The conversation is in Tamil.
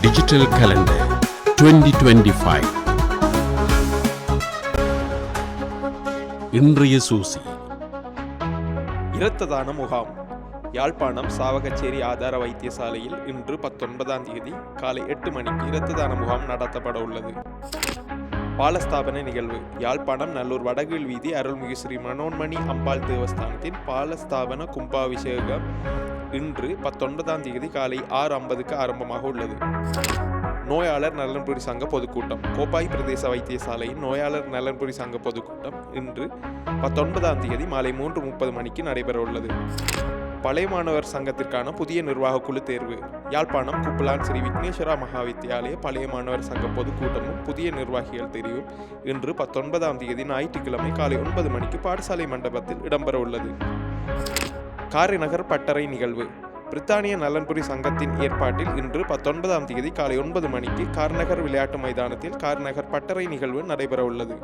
Digital calendar 2025. இன்றைய சூசி. இரத்த தான முகாம் யாழ்ப்பாணம் சாவகச்சேரி ஆதார வைத்தியசாலையில் இன்று 19ஆம் தேதி காலை 8 மணிக்கு இரத்த தான முகாம் நடத்தப்பட உள்ளது. பாலஸ்தாபன நிகழ்வு யாழ்ப்பாணம் நல்லூர் வடகீழ் வீதி அருள்மிகு ஸ்ரீ மனோன்மணி அம்பாள் தேவஸ்தானத்தின் பாலஸ்தாபன கும்பாபிஷேகம் இன்று 19ஆம் தேதி காலை 6:50க்கு ஆரம்பமாக உள்ளது. நோயாளர் நலன்புரி சங்க பொதுக்கூட்டம் கோப்பாய் பிரதேச வைத்தியசாலையின் நோயாளர் நலன்புரி சங்க பொதுக்கூட்டம் இன்று 19ஆம் தேதி மாலை 3:30 மணிக்கு நடைபெற உள்ளது. பழைய மாணவர் சங்கத்திற்கான புதிய நிர்வாக குழு தேர்வு யாழ்ப்பாணம் குப்பலான் ஸ்ரீ விக்னேஸ்வரா மகாவித்தியாலய பழைய மாணவர் சங்க பொதுக்கூட்டமும் புதிய நிர்வாகிகள் தெரிவும் இன்று 19ஆம் தேதி ஞாயிற்றுக்கிழமை காலை 9 மணிக்கு பாடசாலை மண்டபத்தில் இடம்பெற உள்ளது. காரைநகர் பட்டறை நிகழ்வு பிரித்தானிய நலன்புரி சங்கத்தின் ஏற்பாட்டில் இன்று 19ஆம் தேதி காலை 9 மணிக்கு கார்நகர் விளையாட்டு மைதானத்தில் கார்நகர் பட்டறை நிகழ்வு நடைபெற உள்ளது.